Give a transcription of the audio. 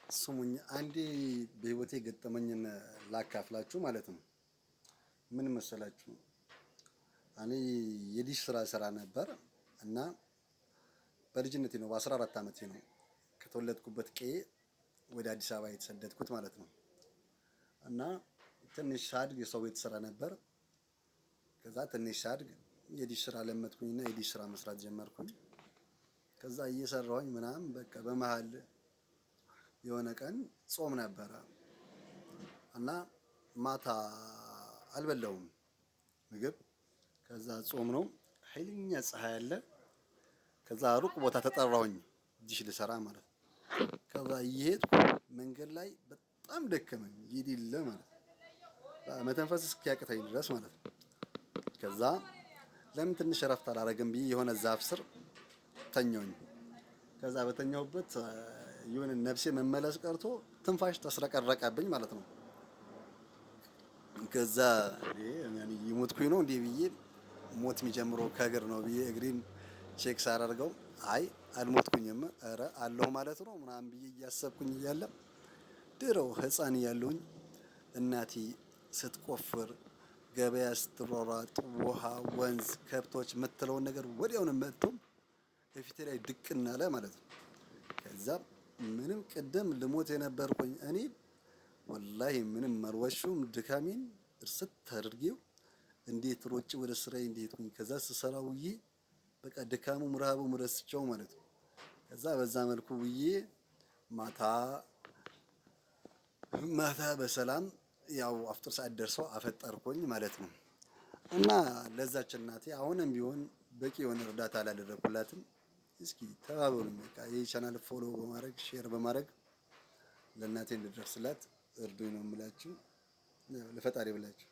ስሙኝ አንዴ በህይወቴ ገጠመኝን ላካፍላችሁ ማለት ነው። ምን መሰላችሁ? እኔ የዲሽ ስራ ሰራ ነበር እና በልጅነቴ ነው በ14 ዓመቴ ነው ከተወለድኩበት ቀዬ ወደ አዲስ አበባ የተሰደድኩት ማለት ነው። እና ትንሽ ሳድግ የሰው ቤት ስራ ነበር። ከዛ ትንሽ ሳድግ የዲሽ ስራ ለመድኩኝና የዲሽ ስራ መስራት ጀመርኩኝ። ከዛ እየሰራሁኝ ምናምን በቃ በመሃል የሆነ ቀን ጾም ነበረ እና ማታ አልበላሁም ምግብ። ከዛ ጾም ነው፣ ኃይለኛ ፀሐይ አለ። ከዛ ሩቅ ቦታ ተጠራሁኝ ዲሽ ልሰራ ማለት ነው። ከዛ እየሄድኩ መንገድ ላይ በጣም ደከመኝ የሌለ ማለት ነው፣ መተንፈስ እስኪያቅተኝ ድረስ ማለት ነው። ከዛ ለምን ትንሽ እረፍት አላረግም ብዬ የሆነ ዛፍ ስር ተኛሁኝ። ከዛ በተኛሁበት የሆነ ነፍሴ መመለስ ቀርቶ ትንፋሽ ተስረቀረቀብኝ ማለት ነው። ከዛ ያኔ ይሞትኩኝ ነው እንዴ ብዬ ሞት የሚጀምረው ከእግር ነው ብዬ እግሬን ቼክ ሳደርገው አይ አልሞትኩኝም፣ ኧረ አለሁ ማለት ነው ምናምን ብዬ እያሰብኩኝ እያለ ድሮ ህፃን እያለሁኝ እናቴ ስትቆፍር ገበያ ስትሯሯጥ ውሃ፣ ወንዝ፣ ከብቶች የምትለውን ነገር ወዲያውኑ መጥቶ በፊቴ ላይ ድቅና አለ ማለት ነው። ከዛ ምንም ቅድም ልሞት የነበርኩኝ እኔ ወላሂ ምንም አልዋሸሁም፣ ድካሜን እርስት አድርጌው እንዴት ሮጬ ወደ ስራዬ እንደሄድኩኝ ከዛ ስሰራ ውዬ በቃ ድካሙም ረሃቡም ረስቼው ማለት ነው። ከዛ በዛ መልኩ ውዬ ማታ ማታ በሰላም ያው አፍጥር ሰዓት ደርሶ አፈጠርኩኝ ማለት ነው። እና ለዛች እናቴ አሁንም ቢሆን በቂ የሆነ እርዳታ አላደረኩላትም። እስኪ ተባበሩኝ፣ በቃ ይሄ ቻናል ፎሎ በማድረግ ሼር በማድረግ ለእናቴ እንድደርስላት እርዱኝ ነው የምላችሁ። ለፈጣሪ ብላችሁ